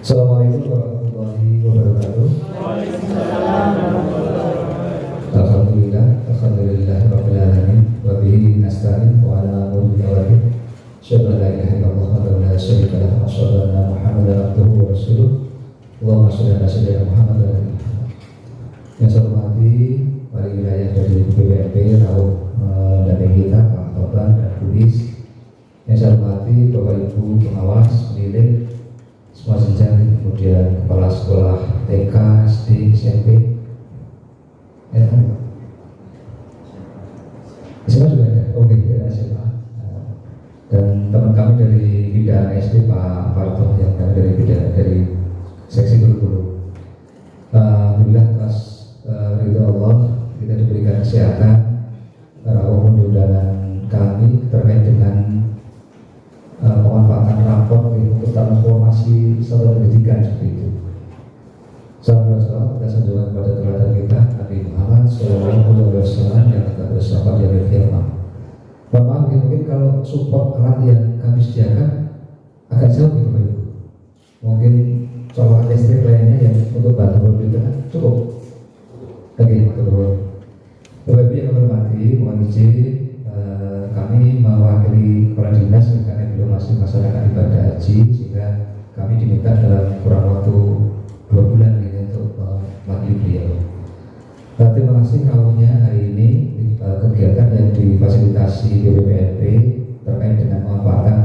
Assalamualaikum warahmatullahi wabarakatuh. Alhamdulillah, rabbil alamin, wa bihi nasta'in wa ala umuri tawakkalna. Asyhadu an la ilaha illallah wa la syarika lahu wa asyhadu anna Muhammadan abduhu wa rasuluh. Allahumma shalli ala sayyidina Muhammad wa ala alihi. Yang saya hormati wali wilayah dari BPMP Raub dan kita Pak Toban dan Budis. Yang saya hormati Bapak Ibu pengawas, pendidik, semua jenjang, kemudian kepala sekolah TK, SD, SMP, SMA juga ada, oke, ada SMA. Dan teman kami dari bidang SD Pak Parto yang dari bidang dari seksi guru-guru. Alhamdulillah atas ridho Allah kita diberikan kesehatan. Rawuh undangan kami terkait dengan pemanfaatan rapor untuk transformasi saluran pendidikan seperti itu. Salam kita sanjungan kepada teladan kita Nabi Muhammad SAW yang akan bersahabat dari firman. Bapak mungkin kalau support alat yang kami sediakan agak jauh gitu Pak Ibu. Mungkin colokan listrik lainnya yang untuk bantu pemerintah cukup. Oke, betul. Bapak Ibu yang hormati, mohon izin kami mewakili kepala dinas karena belum masih masyarakat ibadah haji, sehingga kami diminta dalam kurang waktu 2 bulan ini untuk mewakili beliau. Terima kasih rawuhnya hari ini kegiatan yang difasilitasi BPMP terkait dengan pemanfaatan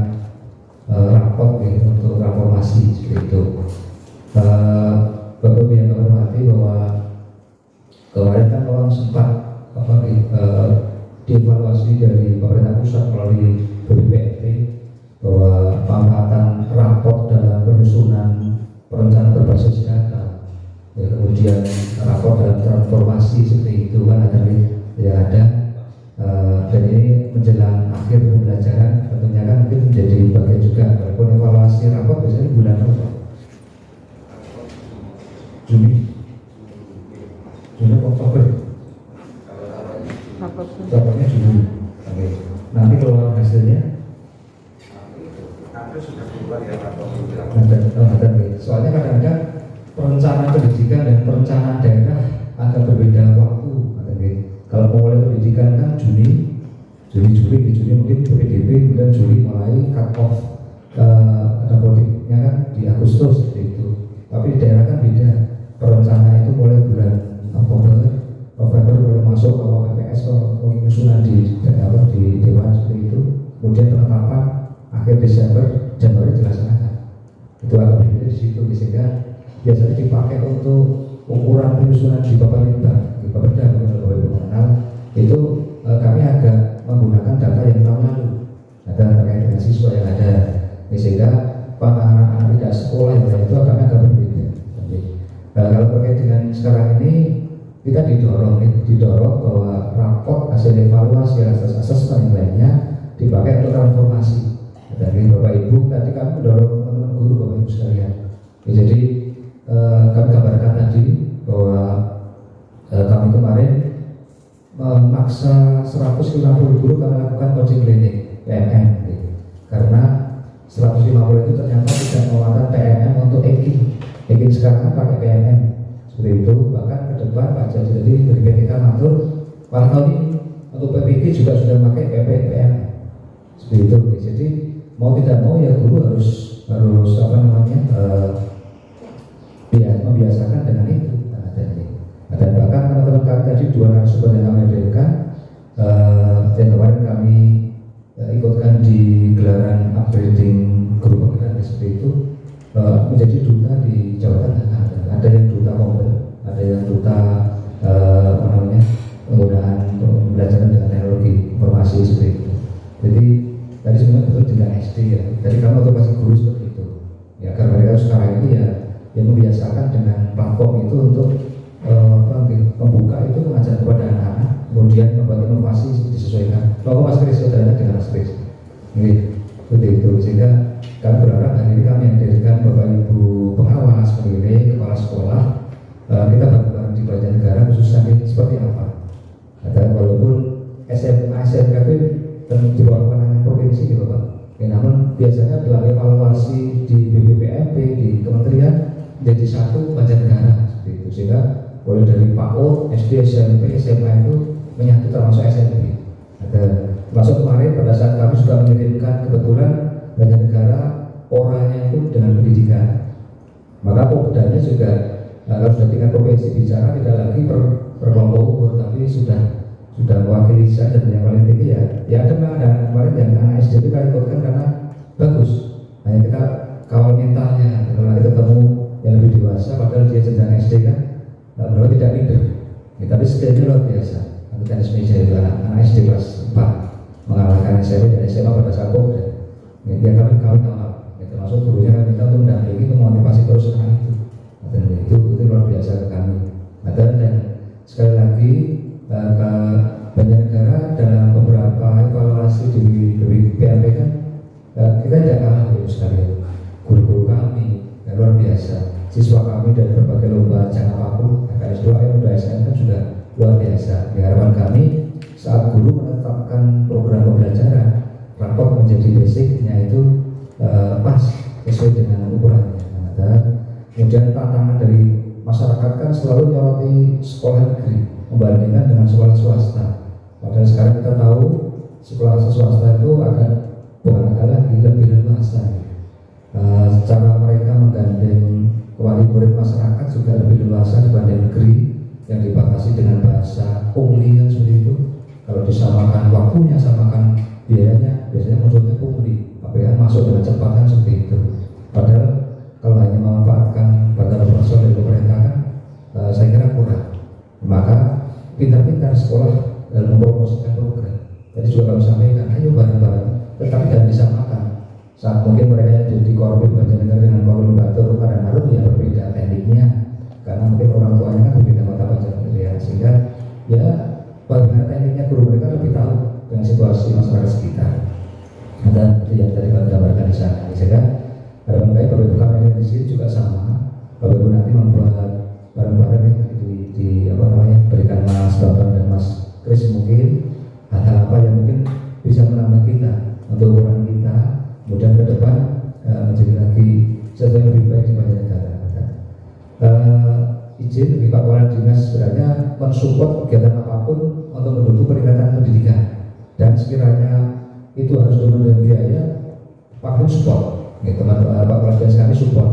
rapor untuk transformasi seperti itu. Bapak Ibu yang hormati bahwa kemarin kan orang sempat dievaluasi dari pemerintah pusat melalui BPMP bahwa pemanfaatan rapor dalam penyusunan perencanaan berbasis data, ya, kemudian rapor dalam transformasi seperti itu kan ada yang ada, dan ini menjelang akhir pembelajaran tentunya kan mungkin menjadi bagian juga walaupun evaluasi rapor biasanya bulan apa? Juni Oktober. Raportnya Juni. Oke. Nanti keluar hasilnya. Sudah keluar ya rapornya. Soalnya kadang-kadang perencanaan pendidikan dan perencanaan daerah agak berbeda waktu. Kalau mulai pendidikan kan Juni mungkin PDB, kemudian Juli mulai cut off produknya kan di Agustus seperti itu. Tapi di daerah kan beda. Perencanaan itu mulai bulan November mulai masuk ke PPS penyusunan di Dewan seperti itu. Kemudian penetapan akhir Desember, Januari dilaksanakan. Itu agak berbeda di situ, sehingga biasanya dipakai untuk ukuran penyusunan di Bapeda mengenal itu kami agak menggunakan data yang tahun lalu, data terkait dengan siswa yang ada, sehingga penanganan anak tidak sekolah yang lain itu kami agak berbeda. Kalau terkait dengan sekarang ini kita didorong bahwa raport hasil evaluasi asesmen yang lainnya dipakai untuk transformasi. Dari Bapak Ibu tadi kami mendorong teman-teman guru Bapak Ibu sekalian. Jadi kami gambarkan tadi bahwa kami kemarin memaksa 150 guru kami lakukan coaching klinik PMM karena 150 itu ternyata tidak melakukan PMM untuk EKIN sekarang pakai PMM seperti itu. Bahkan ke depan Pak Jadi tadi dari PPK matur pada tahun ini untuk PPK juga sudah pakai PPM seperti itu. Jadi mau tidak mau ya guru harus membiasakan dengan itu. Dan bahkan teman-teman kami tadi 2 narasumber yang kami hadirkan, dan kemarin kami ikutkan di gelaran upgrading guru penggerak seperti itu, menjadi duta di Jawa Tengah. Ada yang duta mobil, ada yang duta penggunaan pembelajaran dengan teknologi informasi seperti itu. Jadi tadi sebenarnya betul dengan SD ya. Jadi kami otomatis guru seperti itu. Ya karena mereka sekarang ini ya yang membiasakan dengan platform itu untuk membuka itu mengajar kepada anak-anak, kemudian membuat inovasi disesuaikan. Kalau Mas Kris saudara dengan Mas Kris, ini seperti itu. Sehingga kami berharap hari ini kami hadirkan Bapak Ibu pengawas, pendidik, kepala sekolah, kita bareng-bareng di Banjarnegara khususnya seperti apa. Dan walaupun SMA SMKP dan di bawah penanganan provinsi gitu Pak. Ya, namun biasanya dalam evaluasi di BPMP di kementerian menjadi satu Banjarnegara seperti itu, sehingga mulai dari PAUD, SD, SMP, SMA itu menyatu termasuk SMP. Termasuk kemarin pada saat kami sudah mengirimkan kebetulan Banjarnegara orangnya itu dengan pendidikan, maka popdanya juga kalau sudah tingkat provinsi bicara tidak lagi per kelompok umur, tapi sudah mewakili saya dan yang paling tinggi ya ada memang ada kemarin yang anak SD itu kami ikutkan karena bagus, hanya kita kawal mentalnya. Kalau nanti ketemu yang lebih dewasa padahal dia jenjang SD kan menurut tidak minder ya, tapi skillnya luar biasa. Untuk tenis meja itu anak SD kelas 4 mengalahkan SMP dan SMA pada saat popda ya, kami kawal ya, termasuk gurunya kami minta untuk mendampingi, untuk motivasi terus sekarang itu. Dan itu luar biasa ke kami. Dan sekali lagi ke Banjarnegara dalam beberapa evaluasi di PMP kan kita tidak kalah ya sekali. Guru-guru kami luar biasa, siswa kami dari berbagai lomba jangan paku, KS 2M, SM kan juga luar biasa. Di harapan kami saat guru menetapkan program pembelajaran, rapor menjadi basicnya itu pas sesuai dengan ukurannya. Kemudian tantangan dari masyarakat kan selalu nyoroti sekolah negeri membandingkan dengan sekolah swasta. Padahal sekarang kita tahu sekolah swasta itu bukan lagi lebih leluasa. Cara mereka menggandeng wali murid masyarakat juga lebih leluasa dibanding negeri yang dibatasi dengan bahasa pungli yang seperti itu. Kalau disamakan waktunya, samakan biayanya, biasanya munculnya pungli. KPH masuk dengan cepat kan seperti itu. Padahal kalau hanya memanfaatkan bantuan operasional dari pemerintah kan saya kira kurang. Maka pintar-pintar sekolah dalam mempromosikan program. Jadi juga kami sampaikan, ayo bareng-bareng, tetapi jangan disamakan. Saat mungkin mereka yang di Korbit Banjarnegara dengan Korbit Batur pada Narum ya berbeda tekniknya, karena mungkin orang tuanya kan berbeda kota Banjarnegara, sehingga ya bagaimana tekniknya guru mereka lebih tahu dengan situasi masyarakat sekitar. Dan yang tadi kami gambarkan di sana, sehingga harapan baik Bapak Ibu kami di sini juga sama. Bapak Ibu nanti membuat bareng-bareng berikan Mas Bapak dan Mas Kris mungkin hal-hal apa yang mungkin bisa menambah kita untuk ukuran kita, kemudian ke depan menjadi lagi sesuatu yang lebih baik di Banjarnegara. Izin bagi Pak Kepala Dinas sebenarnya mensupport kegiatan apapun untuk mendukung peningkatan pendidikan, dan sekiranya itu harus dengan biaya, Pak Kepala support. Teman-teman Pak Kepala Dinas kami support.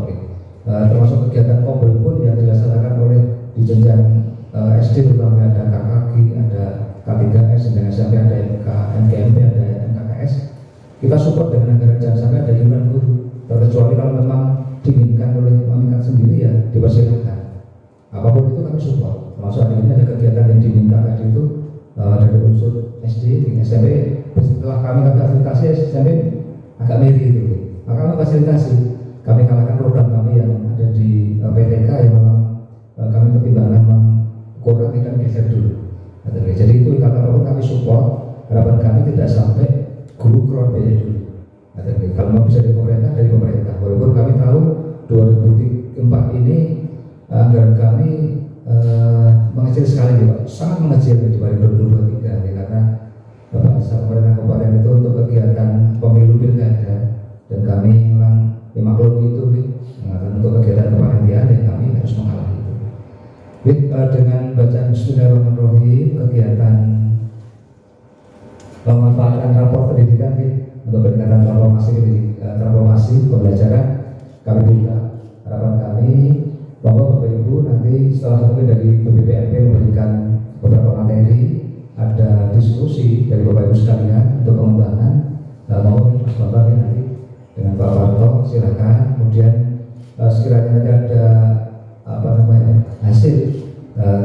Termasuk kegiatan mobil pun yang dilaksanakan oleh di jenjang SD terutama ada KKG, ada K3S, dan SMP ada MKMP, ada MKKS. Kita support dengan anggaran, jangan sampai ada iuran guru. Terkecuali kalau memang diinginkan oleh masyarakat sendiri ya dipersilakan. Apapun itu kami support. Termasuk hari ini ada kegiatan yang diminta tadi itu dari unsur SD, SMP. Setelah kami fasilitasi SMP agak miri itu, maka kami fasilitasi. Kami kalahkan program kami yang ada di PTK yang memang kami pertimbangkan kurang, kita geser dulu. Jadi itu kata apapun kami support. Harapan kami tidak sampai guru keluar biaya dulu. Kalau mau bisa dari pemerintah. Walaupun kami tahu 2004 ini anggaran kami mengecil sekali, Pak. Sangat mengecil dibanding 2023 karena bahasa pemerintah kabupaten itu untuk kegiatan pemilu pilkada, dan kami memang maklum itu untuk kegiatan kepanitiaan yang kami harus mengalah itu. Dengan bacaan Bismillahirrahmanirrahim, kegiatan pemanfaatan rapor pendidikan untuk peningkatan transformasi pembelajaran kami buka. Harapan kami bahwa Bapak Ibu nanti setelah mungkin dari BPMP memberikan beberapa materi, ada diskusi dari Bapak Ibu sekalian untuk pengembangan. Mohon Mas Bapak nanti dengan Pak Warto silakan. Kemudian sekiranya nanti ada hasil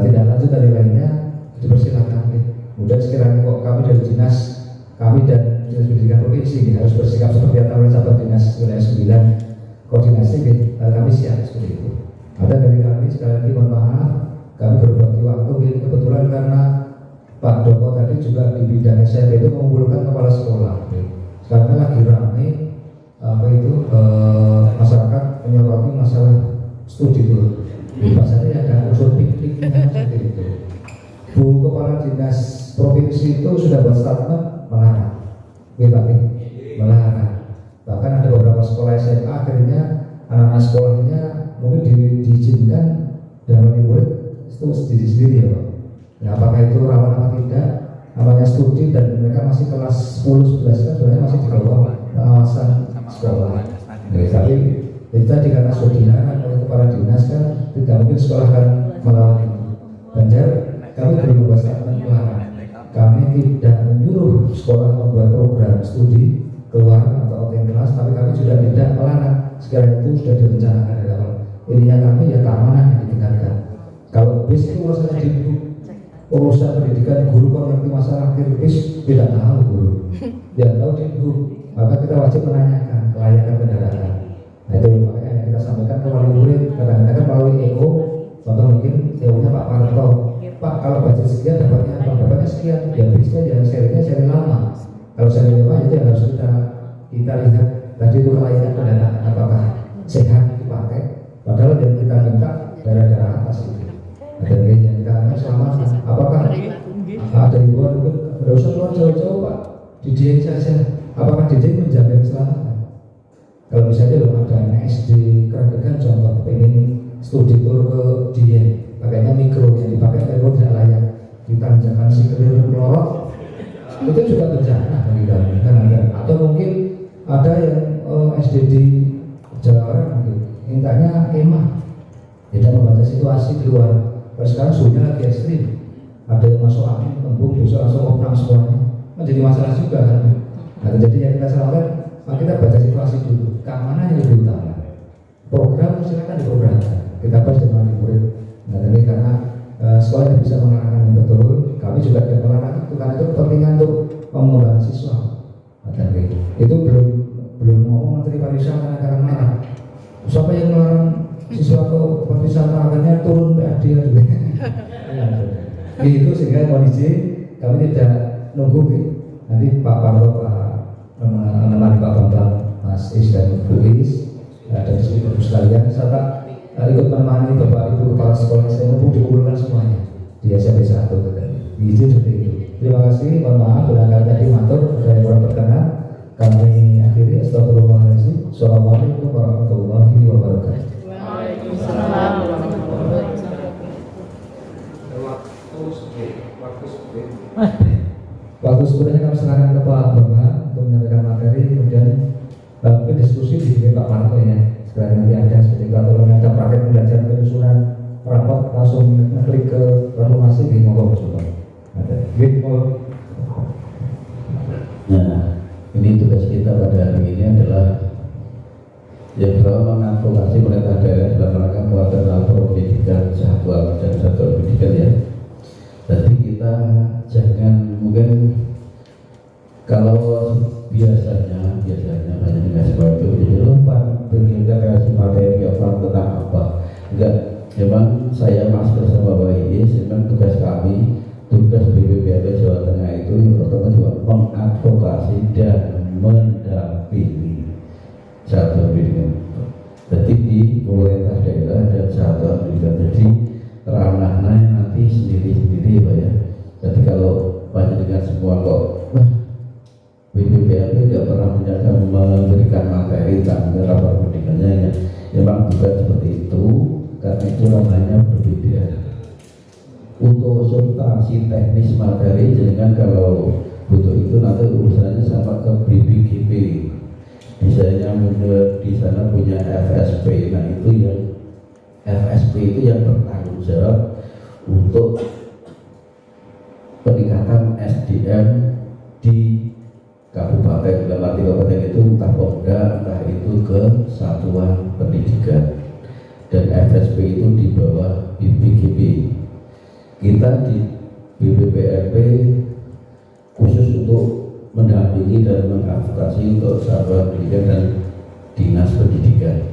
tidak lanjut dari lainnya dipersilakan. Kemudian sekiranya kok kami dari dinas kami dan Dinas Pendidikan Provinsi ini harus bersikap seperti apa oleh sahabat Dinas Wilayah 9 koordinasi, kami siap seperti itu. Ada dari kami sekali lagi mohon maaf, kami berbagi waktu ini kebetulan karena Pak Doko tadi juga di bidang SMP itu mengumpulkan kepala sekolah. Sekarang lagi ramai masyarakat menyoroti masalah studi dulu. Di pasarnya ada unsur pikniknya seperti itu. Bu Kepala Dinas Provinsi itu sudah buat statement melarang, melarang. Bahkan ada beberapa sekolah SMA akhirnya anak-anak sekolahnya mungkin diizinkan dalam murid itu sendiri ya Pak. Nah, apakah itu rawan apa tidak? Namanya studi dan mereka masih kelas 10-11 kan sebenarnya masih di bawah pengawasan sekolah. Nah, tapi itu tadi karena sudah dilarang oleh kepala dinas kan tidak mungkin sekolah kan melawan itu. Banjar kami belum membuat statement melarang. Kami tidak menyuruh sekolah membuat program studi keluar atau outing kelas, tapi kami juga tidak melarang. Sekarang itu sudah direncanakan dari awal. Intinya kami ya keamanan yang ditingkatkan. Kalau bis itu urusannya di urusan pendidikan, guru kok ngerti masalah bis tidak tahu guru. Yang tahu di guru, maka kita wajib menanyakan kelayakan kendaraan. Nah itu makanya yang kita sampaikan ke wali murid. Kadang-kadang kan melalui eko, contoh mungkin teorinya Pak Parto, Pak kalau budget sekian dapatnya apa? Dapatnya sekian. Ya bisnya ya serinya seri lama. Kalau seri lama itu yang harus kita lihat tadi itu kelayakan kendaraan apakah sehat dipakai. Padahal yang kita minta daerah-daerah atas itu. Dan yang kita minta selama apakah ada himbauan mungkin tidak usah keluar jauh-jauh Pak, di Dieng saja. Apakah di Dieng menjamin keselamatan? Kalau misalnya loh ada anak SD Kerandegan contoh pengen studi tur ke Dieng, pakainya mikro yang dipakai mikro tidak layak, ditanjakan si kelir melorot, itu juga bencana bagi kami kan ada. Atau mungkin ada yang SD di Jawa Barat mungkin mintanya kemah, tidak membaca situasi di luar. Kalau sekarang suhunya lagi ekstrim, ada yang masuk angin, embung, besok langsung opnam semuanya, menjadi masalah juga kan. Nah, jadi yang kita sarankan, kita baca situasi dulu, keamanan yang lebih utama. Program silakan diprogramkan, kita bahas dengan murid. Nah, ini karena sekolah yang bisa mengarahkan yang betul, kami juga tidak melarang itu karena itu kepentingan untuk pengembangan siswa. Nah, itu belum ngomong Menteri Pariwisata karena marah. Siapa yang melarang siswa ke pariwisata akhirnya turun PAD juga. Itu sehingga kondisi kami tidak nunggu nanti Pak Parlo, menemani Pak Bambang, Mas Is dan Bu Is dan ibu sekalian serta ikut menemani Bapak Ibu kepala sekolah saya mampu dikumpulkan semuanya di SMP 1 tadi. Izin seperti itu. Terima kasih, mohon maaf barangkali tadi matur saya kurang berkenan. Kami akhiri. Astagfirullahaladzim. Assalamualaikum warahmatullahi wabarakatuh. Waalaikumsalam warahmatullahi wabarakatuh. Waktu sebenarnya kami serahkan ke Pak Bambang untuk menyampaikan materi, kemudian mungkin diskusi di Pak Marto ya. Sekali nanti ada seperti kalau ada praktek pembelajaran penyusunan rapot langsung klik ke informasi di monggo coba. Ada. Nah, ini tugas kita pada hari ini adalah yang selalu mengadvokasi pemerintah daerah dalam rangka penguatan lapor pendidikan satuan dan satuan pendidikan ya. Jadi kita jangan mungkin kalau biasanya hanya dengan seperti itu jadi lupa kita kasih materi apa tentang apa enggak. Memang saya masuk bersama Bapak Is, memang tugas kami, tugas BPPAD Jawa Tengah itu yang pertama juga mengadvokasi dan mendampingi satuan pendidikan. Jadi di pemerintah daerah dan satuan pendidikan. Jadi ranahnya nanti sendiri-sendiri Pak ya. Jadi kalau banyak dengan semua kok BPPAD tidak pernah memberikan materi tentang rapor pendidikannya ya. Memang bukan seperti itu, karena itu namanya berbeda. Untuk substansi teknis materi, jangan kalau butuh itu nanti urusannya sama ke BPGP. Misalnya di sana punya FSP, nah itu yang FSP itu yang bertanggung jawab untuk peningkatan SDM di kabupaten. Dalam arti kabupaten itu entah Pemda, entah itu ke satuan pendidikan, dan FSP itu di bawah BPGP. Kita di BPPRP khusus untuk mendampingi dan mengadvokasi untuk satuan pendidikan dan dinas pendidikan.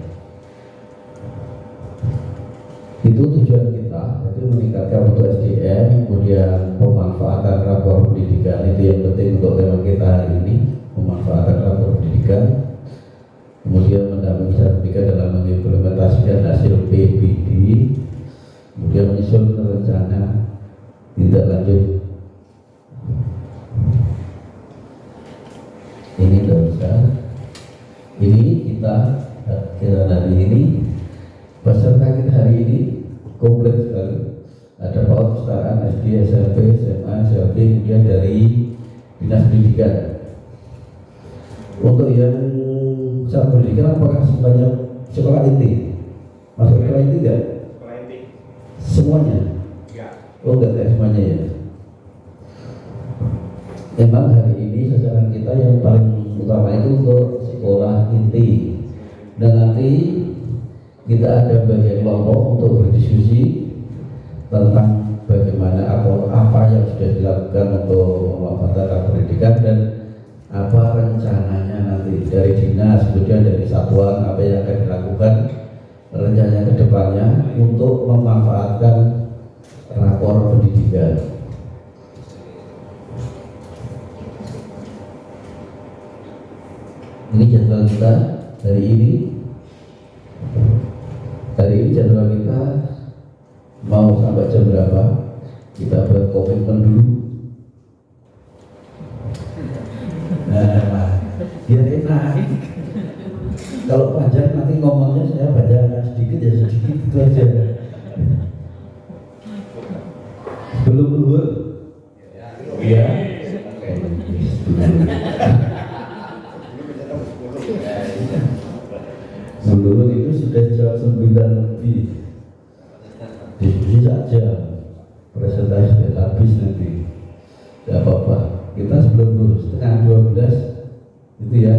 Itu tujuan kita, itu meningkatkan untuk SDM, kemudian pemanfaatan rapor pendidikan itu yang penting untuk tema kita hari ini, pemanfaatan rapor pendidikan, kemudian mendampingi satuan pendidikan dalam mengimplementasikan hasil PBD, kemudian menyusun rencana tindak lanjut. Ini tidak bisa. Ini kita hari ini pasal SD, SMP, SMA, SLB, kemudian dari Dinas Pendidikan. Untuk yang saat pendidikan apakah semuanya sekolah inti? Masuk sekolah inti tidak? Sekolah inti. Semuanya? Ya. Oh enggak semuanya ya. Memang hari ini sasaran kita yang paling utama itu untuk sekolah inti. Dan nanti kita ada bagian kelompok untuk berdiskusi tentang bagaimana atau apa yang sudah dilakukan untuk memanfaatkan pendidikan dan apa rencananya nanti dari dinas, kemudian dari satuan apa yang akan dilakukan rencananya ke depannya untuk memanfaatkan rapor pendidikan. Ini jadwal kita hari ini. Hari ini jadwal kita mau sampai jam berapa? Kita buat komitmen dulu. Nah, biar enak. Kalau panjang nanti ngomongnya saya baca sedikit ya sedikit itu aja. Belum luhur? Ya. Luhur itu sudah jam 9 lebih. Diskusi saja. Presentasi sudah habis nanti. Tidak apa-apa. Kita sebelum luhur setengah 12 itu ya.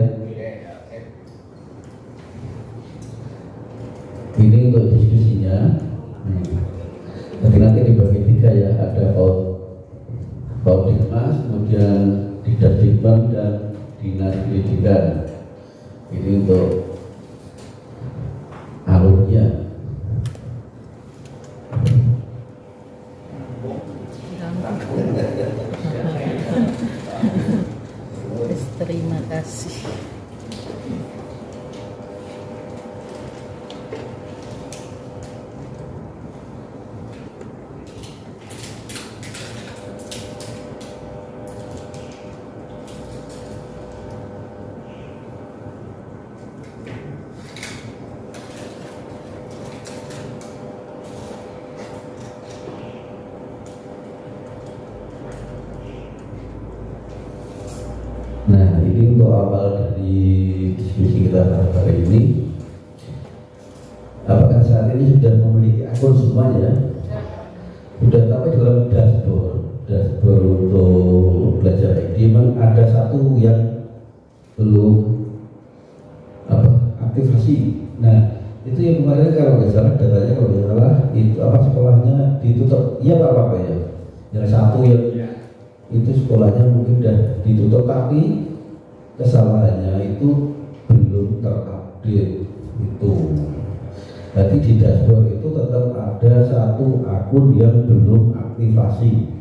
Ini untuk diskusinya. Nanti dibagi 3 ya, ada Paudikmas, kemudian Dikdikbud dan Dinas Pendidikan. Ini untuk alurnya. Terima kasih. Nah, ini untuk awal dari diskusi kita pada hari ini. Apakah saat ini sudah memiliki akun semuanya? Sudah, tapi dalam dashboard untuk belajar ID memang ada satu yang belum aktivasi. Nah, itu yang kemarin kalau nggak salah datanya kalau nggak salah itu sekolahnya ditutup. Iya Pak ya. Yang satu yang itu sekolahnya mungkin sudah ditutup tapi kesalahannya itu belum terupdate itu. Jadi di dashboard itu tetap ada satu akun yang belum aktivasi.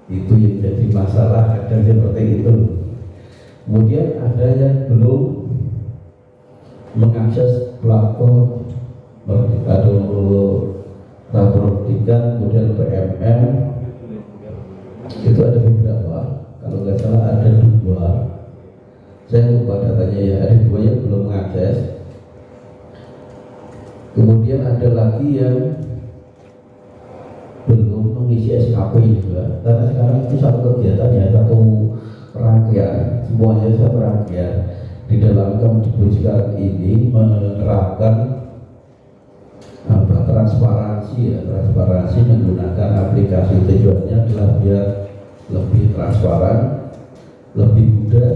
Itu yang jadi masalah kadang seperti itu. Kemudian ada yang belum mengakses platform rapor pendidikan, kemudian PMM. Itu ada beberapa, kalau nggak salah ada 2. Saya lupa datanya ya, ada 2 yang belum mengakses. Kemudian ada lagi yang belum mengisi SKP juga. Karena sekarang itu satu kegiatan ya, satu rangkaian, semuanya satu rangkaian. Di dalam Kemdikbud sekarang ini menerapkan transparansi menggunakan aplikasi. Tujuannya adalah biar lebih transparan, lebih mudah,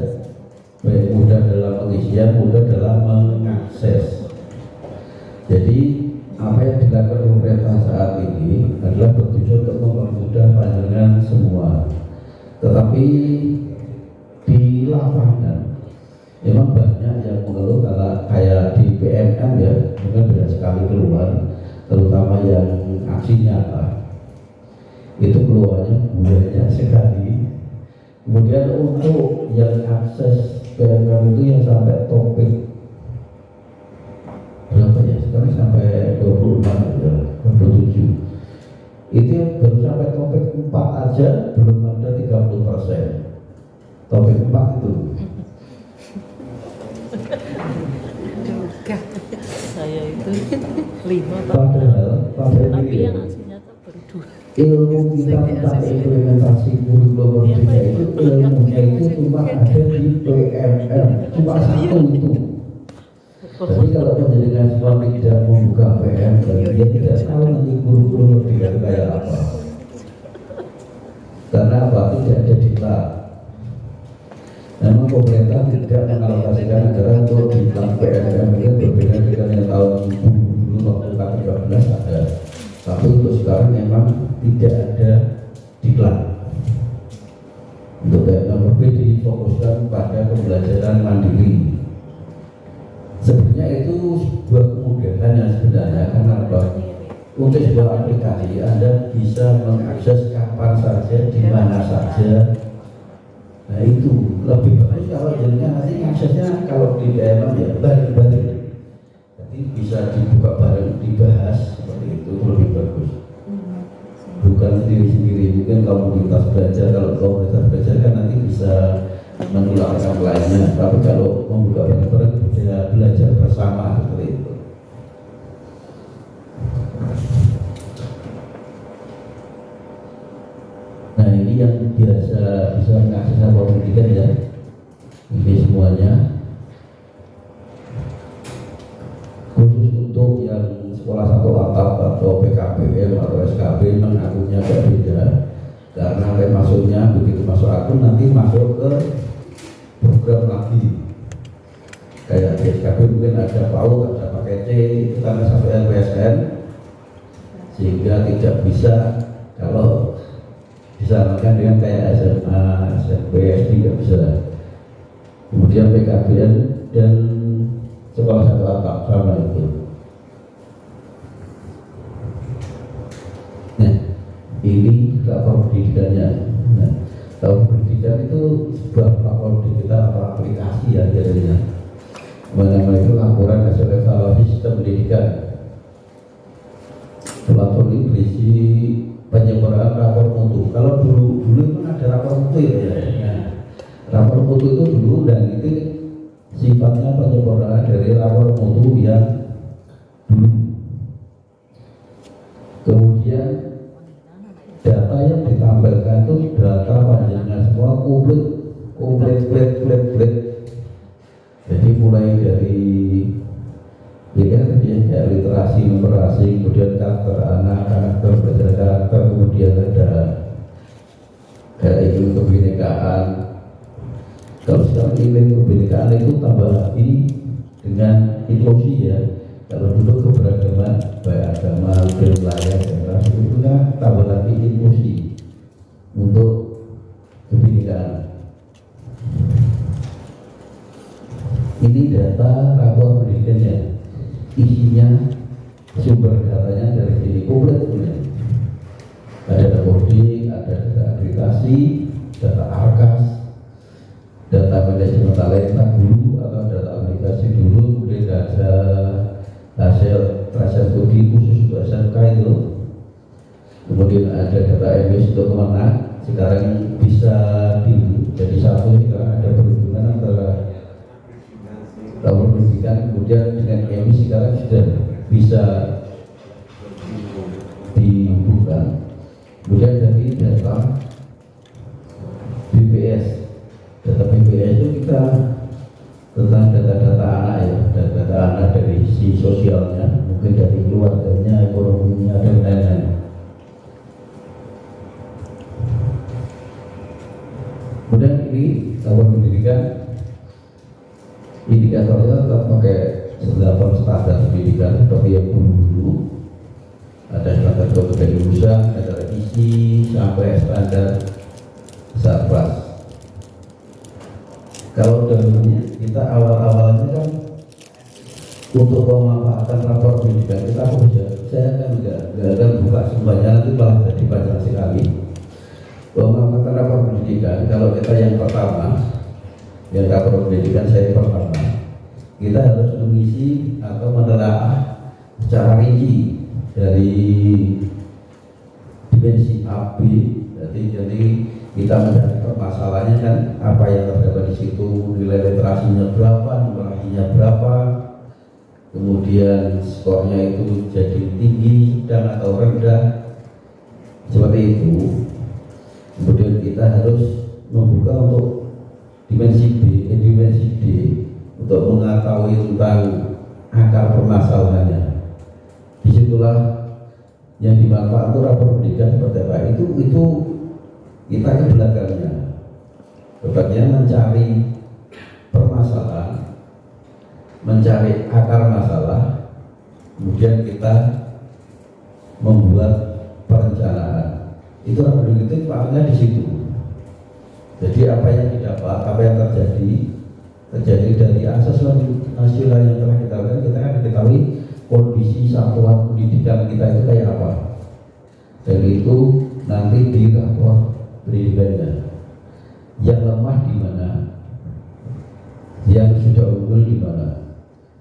baik mudah dalam pengisian, mudah dalam mengakses. Jadi apa yang dilakukan pemerintah saat ini adalah bertujuan untuk mempermudah panjenengan semua. Tetapi di lapangan memang banyak yang mengeluh karena kayak di PMM ya, mungkin banyak sekali keluhan, terutama yang aksi nyata. Itu keluarnya banyak sekali. Kemudian untuk yang akses PMM itu yang sampai topik berapa ya? Sekarang sampai 26 ya, 27. Itu yang baru sampai topik 4 aja belum ada 30%. Topik 4 itu. Saya itu 5 Padahal tapi yang aslinya baru 2. ilmu kita tentang implementasi kurikulum merdeka itu ilmunya itu cuma ada di PMR, cuma satu itu. Jadi kalau penjaringan sekolah tidak membuka PMR, dia tidak tahu nanti kurikulum merdeka itu kayak apa. Karena apa? Tidak ada diklat. Memang pemerintah tidak mengalokasikan anggaran untuk diklat PMR itu berbeda dengan yang tahun dulu waktu K13 ada. Tapi untuk sekarang memang tidak ada diklat. Untuk PMR lebih difokuskan pada pembelajaran mandiri. Sebenarnya itu sebuah kemudahan yang sebenarnya, karena apa? Untuk sebuah aplikasi Anda bisa mengakses kapan saja, di mana saja. Nah itu lebih bagus kalau jadinya nanti aksesnya kalau di dalam ya bareng-bareng. Jadi bisa dibuka bareng, dibahas seperti itu lebih bagus. Bukan sendiri-sendiri, mungkin komunitas belajar, kalau komunitas belajar kan nanti bisa menularkan lainnya. Tapi kalau membuka bareng-bareng bisa belajar bersama seperti itu. Nah ini yang biasa bisa mengakses pendidikan ya. Ini semuanya. Khusus untuk yang sekolah satu atap atau PKBM atau SKB memang akunnya agak beda. Karena masuknya begitu masuk akun nanti masuk ke program lagi. Kayak di SKB mungkin ada PAUD, ada pakai C, itu karena sampai LPSN sehingga tidak bisa kalau disamakan dengan kayak SMA, SMP, SD tidak bisa. Kemudian PKBN dan sekolah satu atap sama itu. Nah, ini lapor pendidikannya. Nah, lapor pendidikan itu sebuah lapor digital atau aplikasi ya jadinya. Mengenai itu laporan hasil evaluasi sistem pendidikan. Lapor ini berisi penyempurnaan rapor mutu. Kalau dulu itu ada rapor mutu ya. Nah, rapor mutu itu dulu dan itu sifatnya penyempurnaan dari rapor mutu yang dulu. Kemudian data yang ditampilkan itu data panjangnya semua komplit. Jadi mulai dari ya, literasi, numerasi, kemudian karakter anak, karakter belajar karakter, kemudian ada ilmu kebinekaan. Kalau sekarang ilmu kebinekaan itu tambah lagi dengan inklusi ya. Kalau dulu keberagaman baik agama, wilayah, daerah itu kan tambah lagi inklusi untuk kebinekaan. Ini data rapor pendidikannya. Isinya sumber datanya dari sini komplit punya. Ada data coding, ada data akreditasi, data arkas, data manajemen talenta dulu atau data aplikasi dulu, kemudian ada hasil tracer studi khusus untuk SMK itu. Kemudian ada data MS untuk kemenang, sekarang bisa jadi satu, sekarang ada perhubungan antara lapor pendidikan kemudian dengan EMI sekarang sudah bisa dibuka. Kemudian dari data BPS, data BPS itu kita tentang data-data anak ya, data-data anak dari sisi sosialnya, mungkin dari keluarganya, ekonominya dan lain-lain. Kemudian ini lapor pendidikan. Indikatornya tetap pakai 8 standar pendidikan seperti yang dulu. Ada standar kompetensi lulusan, ada revisi sampai standar sarpras. Kalau dahulunya kita awalnya kan untuk memanfaatkan rapor pendidikan kita saya kan nggak akan buka semuanya, nanti malah jadi panjang sekali. Memanfaatkan rapor pendidikan kalau kita yang pertama, yang rapor pendidikan saya pertama, kita harus mengisi atau menelaah secara rinci dari dimensi A, B. Jadi kita mencari permasalahannya kan apa yang terdapat di situ, nilai literasinya berapa, numerasinya berapa, kemudian skornya itu jadi tinggi, sedang atau rendah, seperti itu. Kemudian kita harus membuka untuk dimensi B, dimensi D untuk mengetahui tentang akar permasalahannya. Disitulah yang dimanfaatkan untuk rapor pendidikan seperti apa. Itu kita ke belakangnya, bagaimana mencari permasalahan, mencari akar masalah, kemudian kita membuat perencanaan. Itu rapor pendidikan faktornya di situ. Jadi apa yang didapat, apa yang terjadi dari asesmen nasional yang telah kita lakukan, kita kan diketahui kondisi satuan pendidikan kita itu kayak apa. Dari itu nanti di rapor pendidikannya, yang lemah di mana, yang sudah unggul di mana.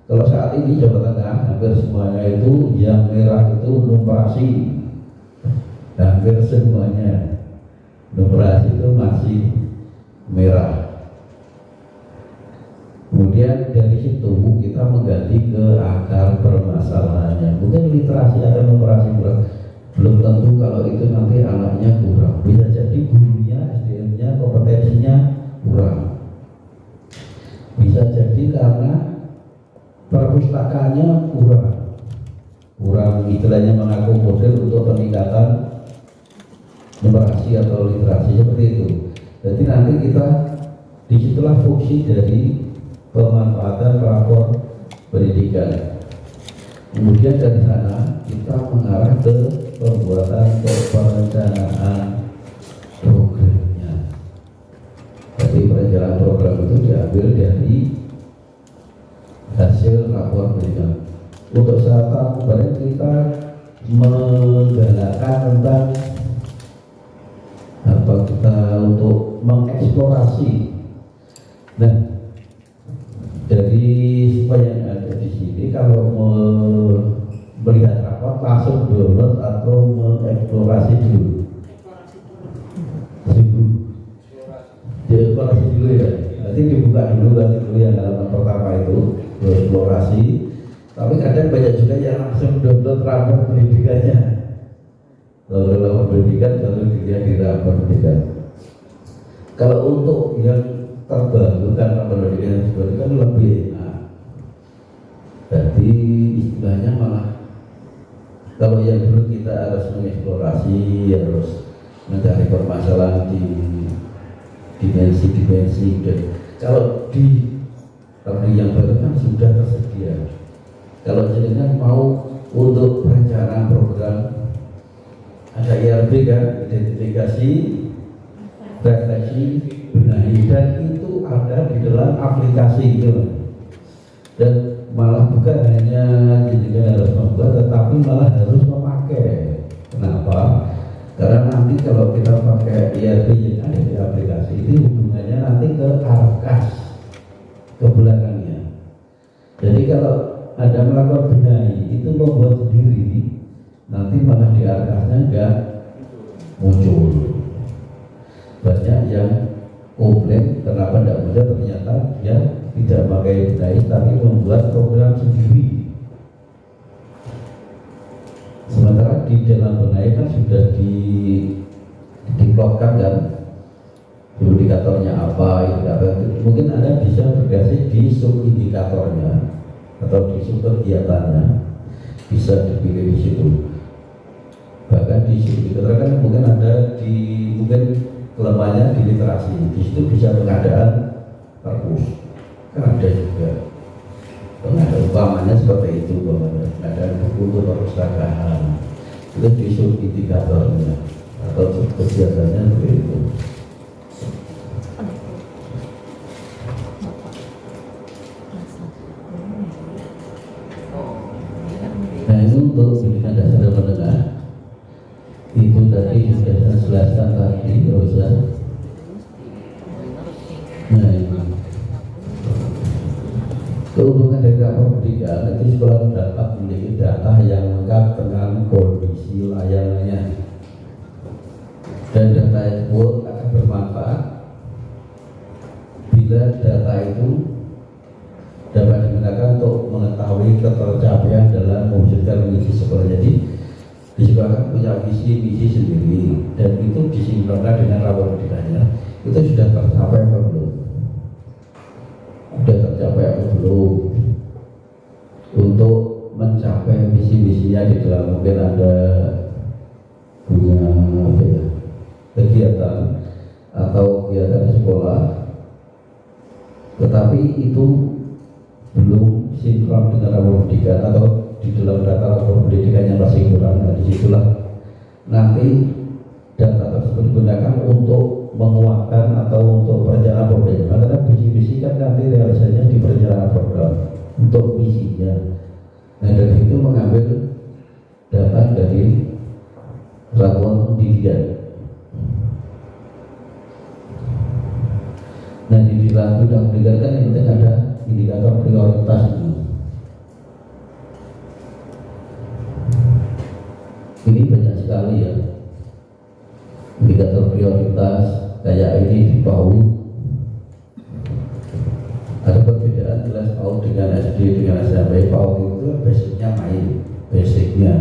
Kalau saat ini Jawa Tengah hampir semuanya itu yang merah itu numerasi, hampir semuanya numerasi itu masih merah. Kemudian dari situ kita mengganti ke akar permasalahannya. Mungkin literasi atau numerasi kurang, belum tentu kalau itu nanti anaknya kurang. Bisa jadi gurunya, SDM-nya, kompetensinya kurang. Bisa jadi karena perpustakaannya kurang istilahnya mengakomodir untuk peningkatan numerasi atau literasi seperti itu. Jadi nanti kita disitulah fungsi dari pemanfaatan rapor pendidikan. Kemudian dari sana kita mengarah ke pembuatan perencanaan programnya. Jadi perencanaan program itu diambil dari hasil rapor pendidikan. Untuk saat kemarin kita menggalakkan tentang apa, kita untuk mengeksplorasi. Nah, dari semua yang ada di sini, kalau melihat rapor langsung download atau mengeksplorasi dulu. Dieksplorasi dulu ya. Nanti dibuka dulu yang halaman pertama itu eksplorasi. Tapi kadang banyak juga yang langsung download rapor pendidikannya. Lalu rapor pendidikan selalu dilihat di rapor pendidikan. Kalau untuk yang terbaru kan rapor pendidikan seperti kan lebih enak. Jadi istilahnya malah kalau yang dulu kita harus mengeksplorasi, harus mencari permasalahan di dimensi-dimensi, dan kalau di yang baru kan sudah tersedia. Kalau jenengan mau untuk perencanaan program, ada IRB kan, identifikasi, refleksi, benahi, dan itu ada di dalam aplikasi itu. Dan malah bukan hanya jenengan harus membuat, tetapi malah harus memakai. Kenapa? Karena nanti kalau kita pakai IRB yang ada di aplikasi itu hubungannya nanti ke arkas, ke belakangnya. Jadi kalau ada melakukan benahi itu membuat sendiri, nanti malah di arkasnya enggak muncul. Banyak yang komplain kenapa tidak muncul, ternyata dia tidak pakai benahi tapi membuat program sendiri. Sementara di dalam benahi kan sudah diplotkan kan indikatornya apa, indikator mungkin Anda bisa berbasis di sub-indikatornya atau di sub-kegiatannya, bisa dipilih di situ. Bahkan di sub-indikator kan mungkin ada di mungkin kelemahannya di literasi, di situ bisa pengadaan perpus, kan ada juga pengadaan umpamanya seperti itu, pengadaan buku untuk perpustakaan itu di sub-indikatornya atau sub-kegiatannya seperti itu. Nah itu untuk pendidikan dasar dan menengah itu tadi sudah saya jelaskan tadi, nggak usah. Nah ini keuntungan dari rapor pendidikan, nanti sekolah dapat memiliki data yang lengkap dengan kondisi layanannya, dan data itu akan bermanfaat bila data itu dapat digunakan untuk mengetahui ketercapaian dalam mewujudkan misi sekolah. Jadi di sekolah kan punya visi misi sendiri, dan itu disinkronkan dengan rawat pendidikannya. Itu sudah tercapai atau belum? Sudah tercapai atau belum? Untuk mencapai visi misinya di dalam, mungkin ada punya apa ya, kegiatan atau kegiatan di sekolah, tetapi itu belum sinkron dengan rawat pendidikan, atau di dalam data rawat pendidikannya masih kurang. Nah, disitulah nanti data tersebut digunakan untuk menguatkan atau untuk perencanaan program. Karena visi-visi kan nanti realisasinya di perencanaan program untuk misinya. Nah, dari itu mengambil data dari satuan pendidikan. Nah, di dalam bidang pendidikan kan yang penting ada indikator prioritas itu. Ini banyak sekali ya indikator prioritas, kayak ini di PAUD ada perbedaan jelas PAUD dengan SD dengan SMP. PAUD itu basicnya main, basicnya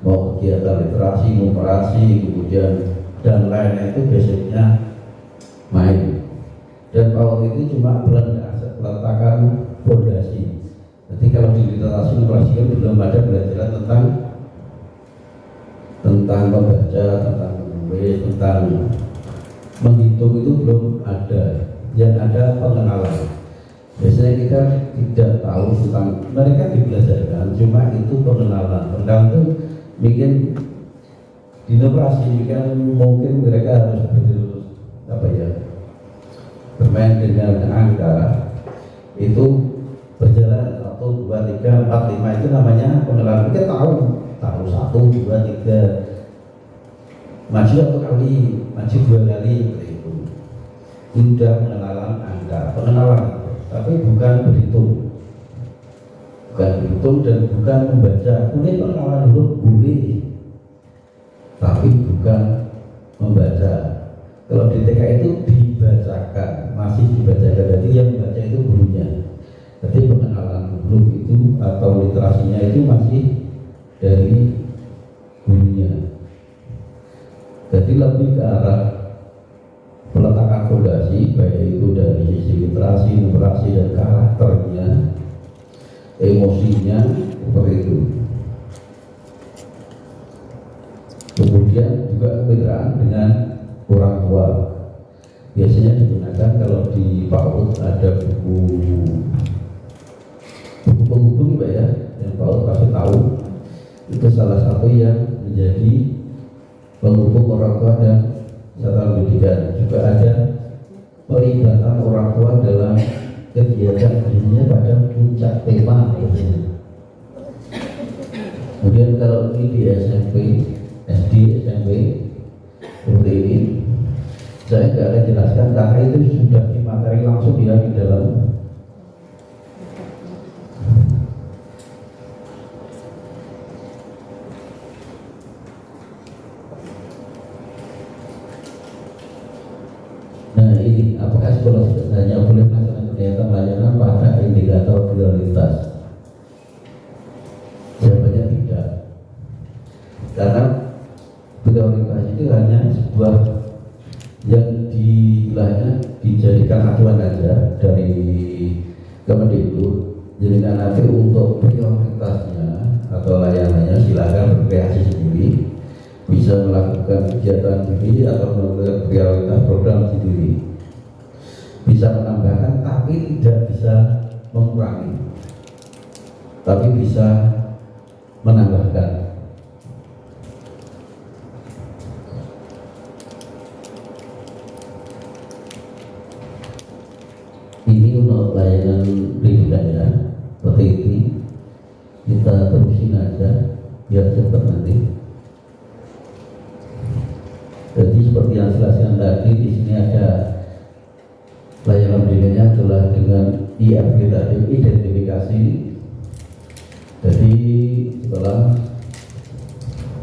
mau kegiatan literasi, numerasi, kemudian dan lainnya itu basicnya main. Dan PAUD itu cuma peletakan fondasi. Jadi kalau di literasi numerasi kan belum ada belajar tentang membaca, tentang menulis, tentang menghitung, itu belum ada. Yang ada pengenalan. Biasanya kita tidak tahu tentang, mereka dibelajarkan, cuma itu pengenalan. Pengenalan itu bikin di numerasi kan mungkin mereka harus bermain dengan angka, itu berjalan 1, 2, 3, 4, 5, itu namanya pengenalan. Kita tahu 1, 2, 3, maju 1 kali, maju 2 kali, itu sudah pengenalan angka, pengenalan, tapi bukan berhitung, dan bukan membaca. Boleh pengenalan huruf, boleh, tapi bukan membaca. Kalau di TK itu dibacakan, masih dibacakan, jadi yang membaca itu gurunya. Jadi pengenalan huruf itu atau literasinya itu masih dari gurunya. Jadi lebih ke arah peletakan fondasi, baik itu dari sisi literasi, numerasi, dan karakternya, emosinya, seperti itu. Kemudian juga kemitraan dengan orang tua. Biasanya digunakan kalau di PAUD ada buku penghubung Pak ya, yang PAUD pasti tahu. Itu salah satu yang menjadi penghubung orang tua dan satuan pendidikan. Juga ada pelibatan orang tua dalam kegiatan biasanya pada puncak tema. Kemudian kalau ini di SMP, SD, SMP seperti ini, saya tidak akan jelaskan karena itu sudah di materi langsung di dalam. Nah, ini apakah sekolah hanya boleh melaksanakan kegiatan pelayanan pada indikator prioritas? Jawabannya tidak, karena prioritas itu hanya sebuah yang dijadikan acuan saja dari Kemendikbud. Jadi nanti untuk prioritasnya atau layanannya silakan berkreasi sendiri, bisa melakukan kegiatan sendiri atau melakukan prioritas program sendiri, bisa menambahkan tapi tidak bisa mengurangi, tapi bisa menambahkan. Ini untuk layanan pendidikan ya, seperti ini kita terusin aja biar cepat nanti. Jadi seperti yang jelaskan tadi, di sini ada layanan pendidikannya adalah dengan IFG tadi, identifikasi. Jadi sekolah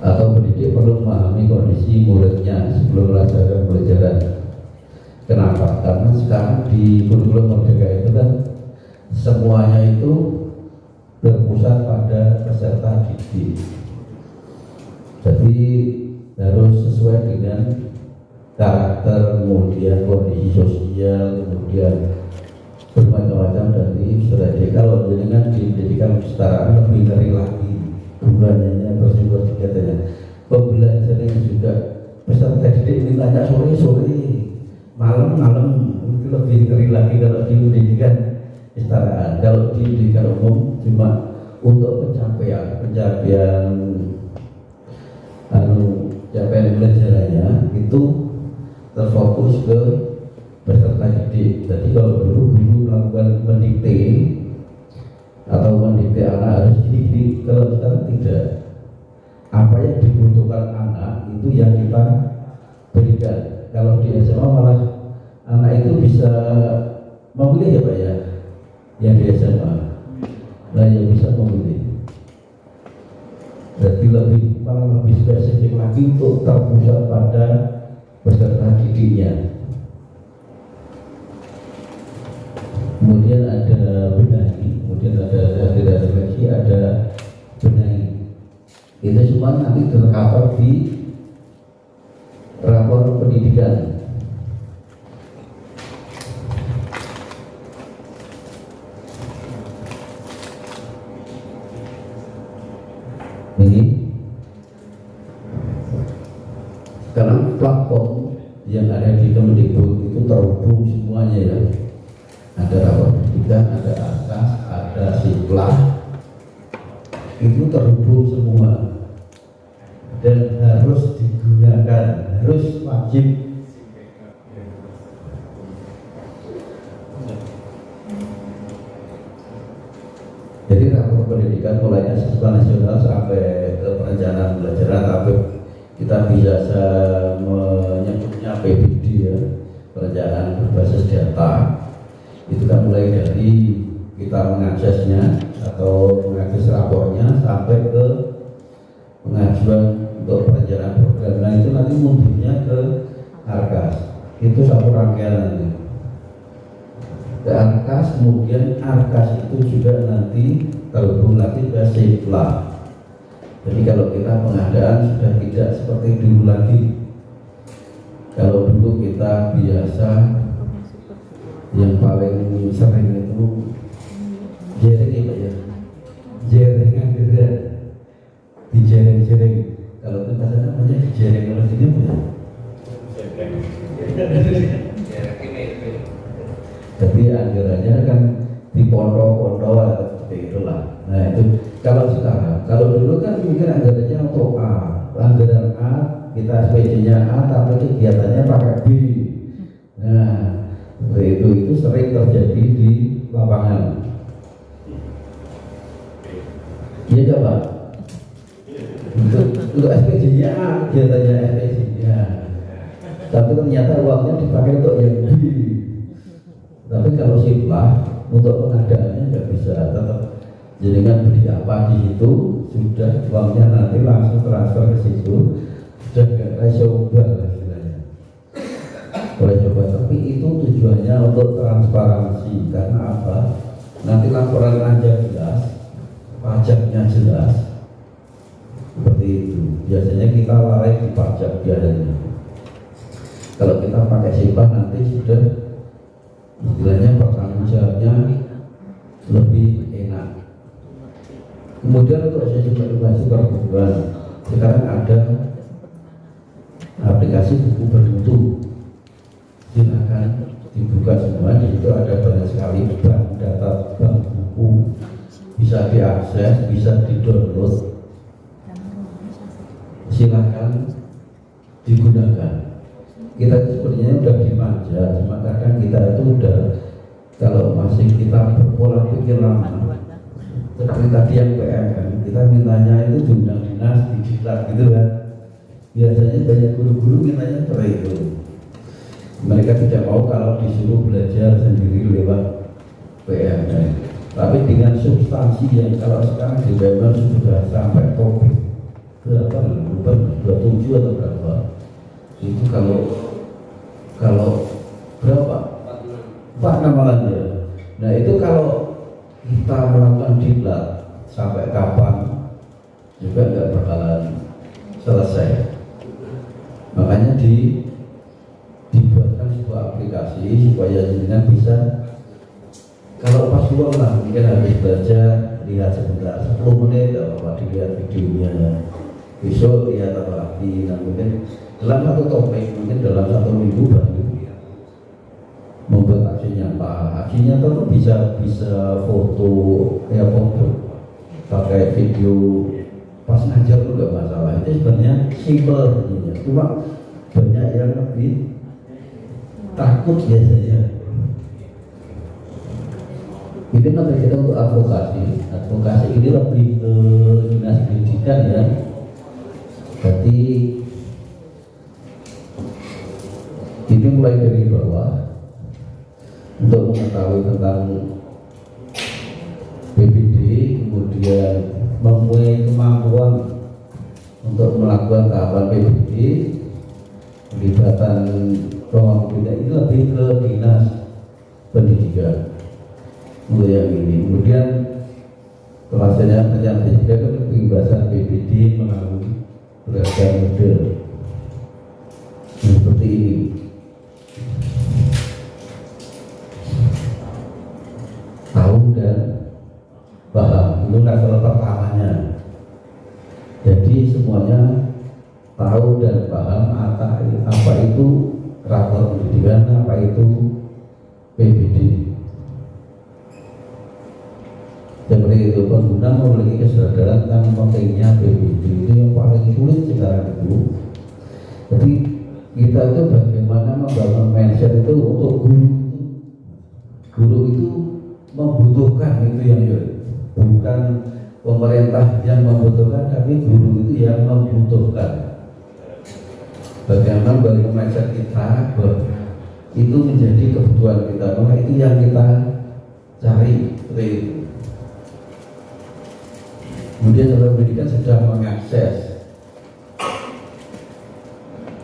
atau pendidik perlu memahami kondisi muridnya sebelum melaksanakan pelajaran. Kenapa? Karena sekarang di kurikulum Merdeka itu kan semuanya itu berpusat pada peserta didik. Jadi dengan karakter, kemudian kondisi sosial, kemudian bermacam-macam dari peserta didik. Kalau dengan di pendidikan kesetaraan lebih ngeri lagi, bukan hanya bersifat katanya pembelajaran juga peserta didik mintanya sore-sore, malam-malam, itu lebih ngeri lagi kalau di pendidikan kesetaraan. Kalau di pendidikan umum cuma untuk pencapaian capaian belajarannya itu terfokus ke peserta didik. Jadi kalau dulu guru melakukan mendikte atau mendikte anak harus gini-gini, kalau sekarang tidak. Apa yang dibutuhkan anak itu yang kita berikan. Kalau di SMA malah anak itu bisa memilih ya Pak ya, yang di SMA, nah yang bisa memilih. Jadi malah lebih spesifik lagi untuk terpusat pada peserta didiknya. Kemudian ada benahi, kemudian ada refleksi, ada benahi. Itu semua nanti tercover di rapor pendidikan. Ini karena platform yang ada di Kemendikbud itu terhubung semuanya ya. Ada rapor pendidikan, ada ASAS, ada Siplah, itu terhubung semua dan harus digunakan, harus wajib. Jadi rapor pendidikan mulai siswa nasional sampai ke perencanaan belajaran, tapi kita bisa menyebutnya PBD ya, perencanaan berbasis data. Itu kan mulai dari kita mengaksesnya atau mengakses rapornya sampai ke pengajuan untuk perencanaan program. Nah itu nanti mundurnya ke Arkas. Itu satu rangkaian nanti. Ke Arkas, kemudian Arkas itu juga nanti terhubung lagi ke Siplah. Jadi kalau kita pengadaan sudah tidak seperti dulu lagi. Kalau dulu kita biasa yang paling sering itu jereng ya Pak ya, jereng anggaran, dijereng-jereng. Kalau itu bahasa namanya dijereng, kalau sini apa ya? Tapi anggarannya kan di pondok-pondok atau seperti itulah. Nah itu kalau sekarang, kalau dulu kan mungkin anggarannya untuk A, anggaran A, kita SPJ-nya A, tapi kegiatannya pakai B. Nah itu sering terjadi di lapangan. Iya enggak Pak? Untuk SPJ-nya A, kegiatannya SPJ-nya, tapi ternyata uangnya dipakai untuk yang B. Tapi kalau Siplah untuk pengadaannya nggak bisa, tetap jaringan beli apa di situ, sudah uangnya nanti langsung transfer ke situ, sudah nggak coba istilahnya. Boleh coba, tapi itu tujuannya untuk transparansi. Karena apa? Nanti laporan aja jelas, pajaknya jelas, seperti itu. Biasanya kita lalai di pajak biasanya. Kalau kita pakai Siplah nanti sudah istilahnya pertanggung jawabnya lebih enak. Kemudian untuk sesi edukasi perburuan, sekarang ada aplikasi buku bermutu. Silakan dibuka semua, di situ ada banyak sekali bank data, bank buku, bisa diakses, bisa didownload. Silakan digunakan. Kita sebenarnya udah dimanja, cuma kadang kita itu udah, kalau masih kita berpola pikir lama, seperti tadi yang PMM, kita mintanya itu diundang dinas, didiklat gitu kan. Biasanya banyak guru-guru mintanya seperti itu. Mereka tidak mau kalau disuruh belajar sendiri lewat PMM. Tapi dengan substansi yang kalau sekarang di PMM sudah sampai topik berapa, 27 atau berapa, itu kalau berapa? 46 malamnya. Nah itu kalau kita melakukan diklat sampai kapan juga nggak bakalan selesai. Makanya dibuatkan sebuah aplikasi supaya jenengan bisa, kalau pas luang lah, mungkin habis belajar lihat sebentar 10 menit apa dilihat videonya, besok lihat apa lagi. Nah mungkin dalam satu topik, mungkin dalam 1 minggu baru membuat aksi nyata. Aksi nyata tuh bisa foto, ya foto, pakai video pas ngajar tuh nggak masalah. Itu sebenarnya simple sebenarnya. Cuma banyak yang lebih takut biasanya. Itu nanti kita untuk advokasi. Advokasi ini lebih ke dinas pendidikan ya. Jadi ini mulai dari bawah untuk mengetahui tentang PBD, kemudian mempunyai kemampuan untuk melakukan tahapan PBD, pelibatan ruang pendidikan itu lebih ke dinas pendidikan untuk yang ini. Kemudian kelasnya pendidikan itu pembebasan PBD melalui beragam model seperti ini. Tahu dan paham, itu level pertamanya. Jadi semuanya tahu dan paham apa itu rapor pendidikan, apa itu PBD. Seperti itu, pengguna memiliki kesadaran tentang pentingnya PBD. Itu yang paling sulit sekarang itu. Jadi kita itu bagaimana membangun mindset itu untuk guru itu membutuhkan itu yang bukan pemerintah yang membutuhkan, tapi guru itu yang membutuhkan. Bagaimana membangun mindset kita itu menjadi kebutuhan kita, maka itu yang kita cari. Seperti itu. Kemudian dalam pendidikan sudah mengakses,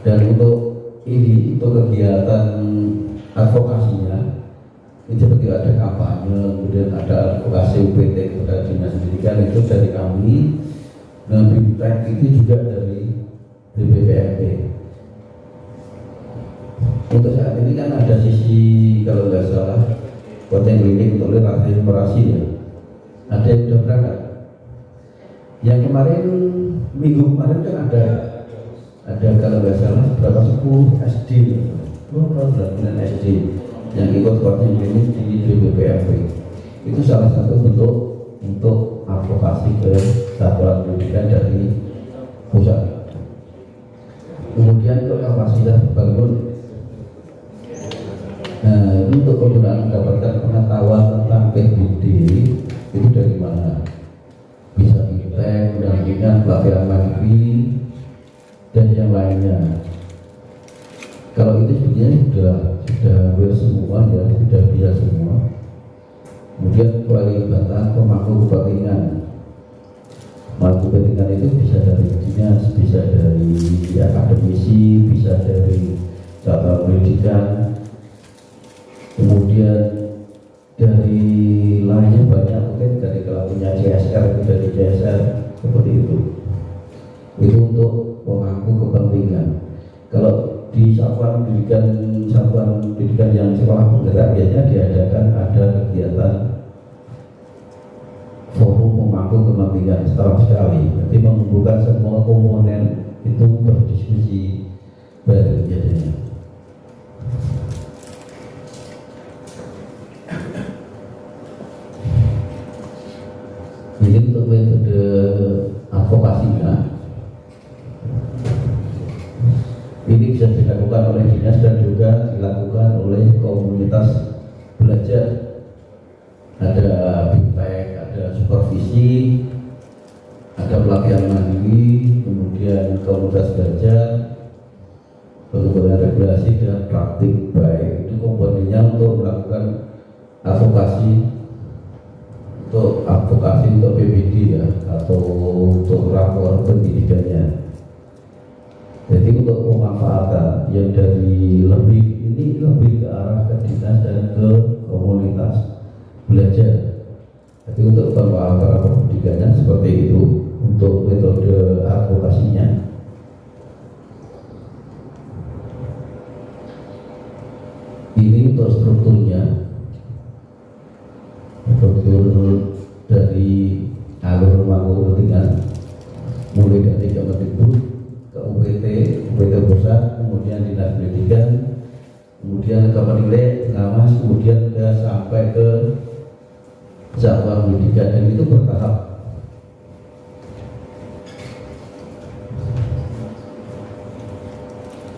dan untuk ini, untuk kegiatan advokasinya ini seperti ada kampanye, kemudian ada advokasi UPT kepada dinas pendidikan itu dari kami, dan BIMTEK itu juga dari BPPMP. Untuk saat ini kan ada sisi, kalau nggak salah, konten klinik untuk literasi ya. Ada yang sudah berangkat. Yang kemarin, minggu kemarin kan ada kalau nggak salah berapa 10 SD, bulan SD yang ikut coaching klinik di BPPMP. Itu salah satu bentuk untuk advokasi ke satuan pendidikan dari pusat. Kemudian untuk kapasitas bangun. Nah, untuk penggunaan mendapatkan pengetahuan tentang PBD itu dari mana? Bisa BIMTEK, pendampingan, pelatihan mandiri, dan yang lainnya. Kalau itu sebenarnya sudah hampir semua ya, sudah bisa semua. Kemudian pelibatan pemangku kepentingan. Pemangku kepentingan itu bisa dari dinas, bisa dari akademisi, bisa dari satuan pendidikan. Kemudian dari lainnya banyak, mungkin dari kalau punya CSR itu dari CSR seperti itu. Itu untuk pemangku kepentingan. Kalau di satuan pendidikan yang sekolah penggerak biasanya diadakan ada kegiatan forum pemangku kepentingan setahun sekali. Nanti mengumpulkan semua komponen itu berdiskusi bareng biasanya. Jadi untuk metode advokasinya ini bisa dilakukan oleh dinas dan juga dilakukan oleh komunitas belajar. Ada BIMTEK, ada supervisi, ada pelatihan mandiri, kemudian komunitas belajar, pengembangan regulasi dan praktik baik. Itu komponennya untuk melakukan advokasi untuk PBD ya, atau untuk rapor pendidikannya. Jadi untuk pemanfaatan yang dari lebih ke arah ke dinas dan ke komunitas belajar. Jadi untuk pemanfaatan pendidikannya seperti itu. Untuk metode advokasinya untuk struktur dari alur makrokepentingan mulai dari Kemendikbud ke UPT pusat, kemudian dinas pendidikan, kemudian ke penilai, pengawas, kemudian sampai ke satuan pendidikan, dan itu bertahap.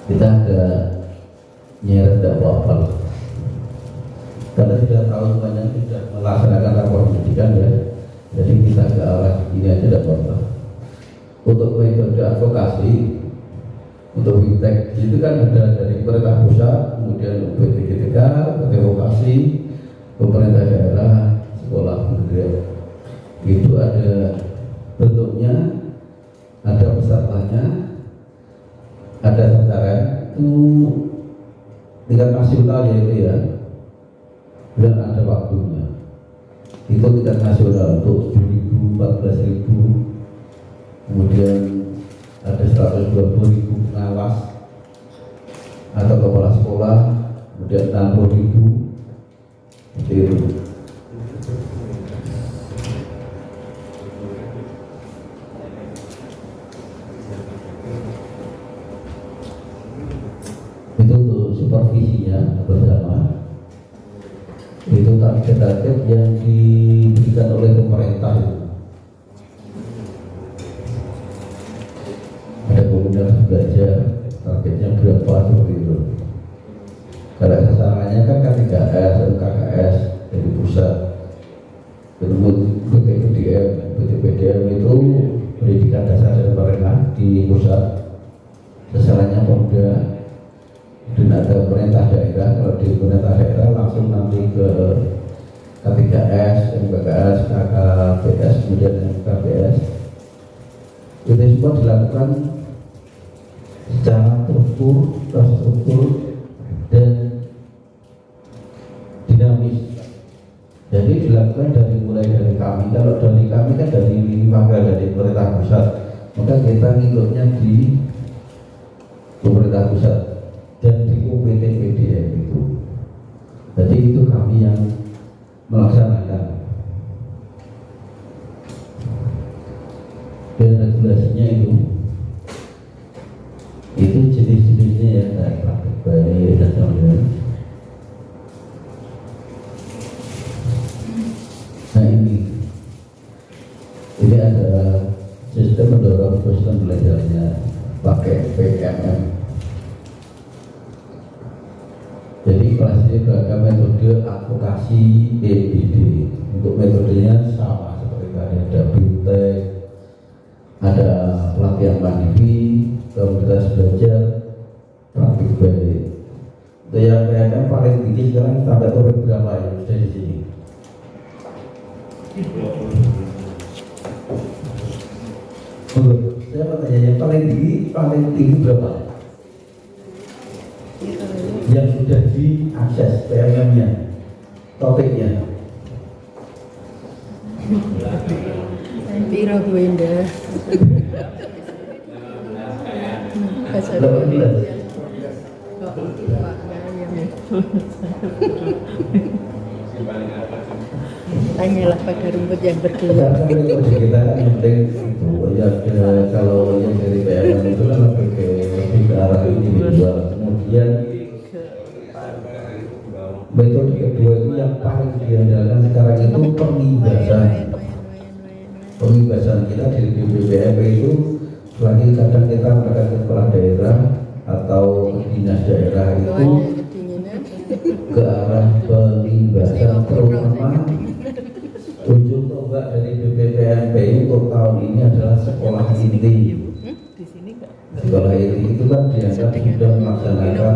Kita agak nyeret tidak apa-apa, karena tidak tahu semuanya, tidak melaksanakan rapor pendidikan ya, jadi kita ke arah ini aja tidak apa-apa. Untuk metode advokasi untuk fintech itu kan ada dari pemerintah pusat, kemudian UPT advokasi, pemerintah daerah, sekolah kementerian. Itu ada bentuknya, ada pesertanya, ada sasaran, itu tingkat nasional ya itu ya, dan ada waktunya. Itu tingkat nasional untuk 10.000, 14.000, kemudian ada 120.000 pengawas atau kepala sekolah, kemudian 60.000 seperti itu. Itu untuk supervisinya bersama. Itu target-target yang diberikan oleh pemerintah itu. Ada komunitas belajar, targetnya berapa seperti itu. Karena sasarannya kan K3S, KKS dari pusat, BPDM itu pendidikan dasar dan menengah di pusat, sasarannya Pemda, dan ada pemerintah daerah. Kalau di pemerintah daerah langsung nanti ke K3S, MKKS, KKBS, kemudian MKBS. Itu semua dilakukan secara terstruktur dan dinamis. Jadi dilakukan mulai dari kami. Kalau dari kami kan dari wakil dari pemerintah pusat, maka kita ngikutnya di pemerintah pusat dan di UPT PDM itu. Jadi itu kami yang melaksanakan. Dan regulasinya itu jenis-jenisnya ya, kayak praktik baik dan sebagainya. Nah ini adalah sistem mendorong sistem belajarnya pakai PMM. Jadi kelas ini beragam metode advokasi EBD. Untuk metodenya sama seperti tadi, ada fintech, ada pelatihan mandiri, komunitas belajar, praktik baik. Untuk yang PMM paling tinggi sekarang sampai turun berapa ya sudah di sini? Saya mau tanya yang paling tinggi berapa? Yang sudah diakses PMM-nya, topiknya. Piro Gwenda. Tanyalah pada rumput yang bergerak. Karena kita kan penting itu ya, kalau yang dari PMM itu kan lebih ke arah individual. Kemudian metode kedua itu yang paling diandalkan sekarang itu pengibasan kita di BPMP itu. Lagi kadang kita melakukan kepala daerah atau dinas daerah itu ke arah pengibasan, terutama ujung tombak dari BPMP untuk tahun ini adalah sekolah inti. Sekolah inti itu kan dianggap sudah melaksanakan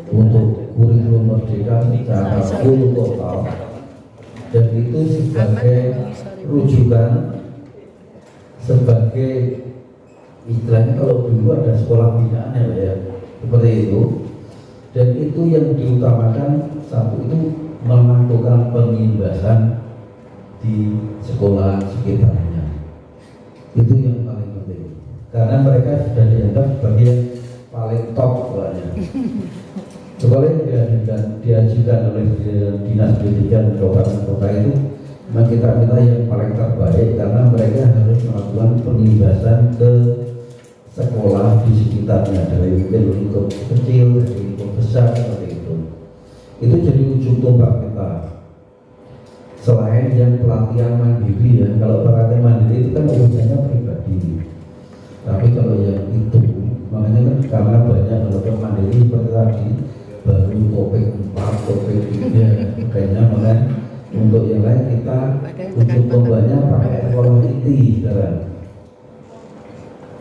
untuk kurikulum merdeka secara full total, dan itu sebagai rujukan, sebagai istilahnya kalau dulu ada sekolah binaan ya seperti itu. Dan itu yang diutamakan, satu itu melakukan pengimbasan di sekolah sekitarnya. Itu yang paling penting, karena mereka sudah dianggap sebagai paling top soalnya. sekolah yang diajukan oleh Dinas Pendidikan Kabupaten Kota itu memang kita minta yang paling terbaik, karena mereka harus melakukan penindasan ke sekolah di sekitarnya, dari lingkup kecil, dari lingkup besar, seperti itu. Itu jadi ujung tombak kita. Selain yang pelatihan mandiri ya, kalau pelatihan mandiri itu kan urusannya pribadi. Tapi kalau yang itu, makanya kan karena banyak pelatihan mandiri seperti tadi, baru topik 4, topik 3, makanya untuk yang lain kita untuk tombaknya pakai sekolah inti sekarang.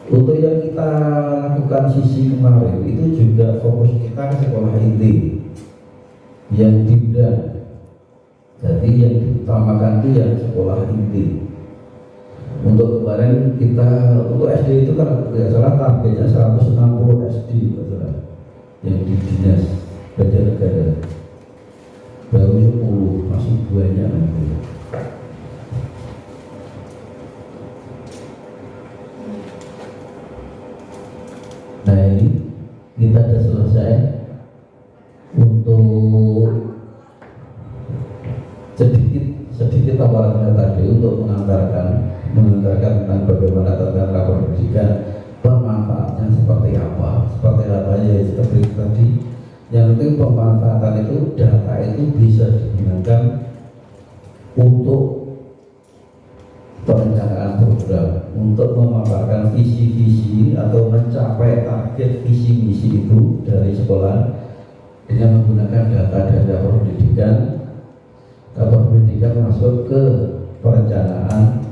Untuk yang kita lakukan sisi kemarin itu juga fokus kita ke sekolah inti yang tidak. Jadi yang diutamakan itu yang sekolah inti. Untuk kemarin kita untuk SD itu kan tidak salah targetnya 160 SD yang di dinas Banjarnegara. Baru 10, masih banyak nanti. Nah ini kita sudah selesai untuk sedikit tawaran tadi untuk mengantarkan tentang bagaimana tentang rapor pendidikan, bermanfaatnya seperti apa ya, seperti tadi. Yang penting pemanfaatan itu, data itu bisa digunakan untuk perencanaan program, untuk memaparkan visi-visi atau mencapai target visi misi itu dari sekolah dengan menggunakan data dari rapor pendidikan. Rapor pendidikan masuk ke perencanaan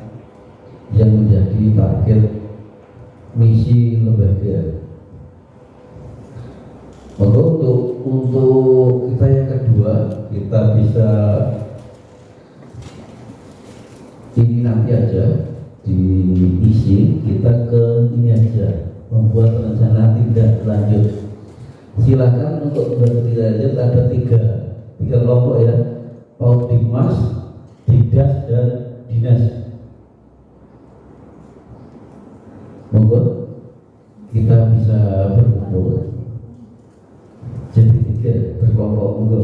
yang menjadi target misi lembaga. Untuk kita yang kedua, kita bisa ini nanti aja diisi, kita ke ini aja, membuat rencana tindak lanjut. Silakan untuk membuat tindak lanjut ada tiga kelompok ya, Dimas, Didas, dan Dinas. Monggo kita bisa berkumpul jadi 3 berkelompok, monggo.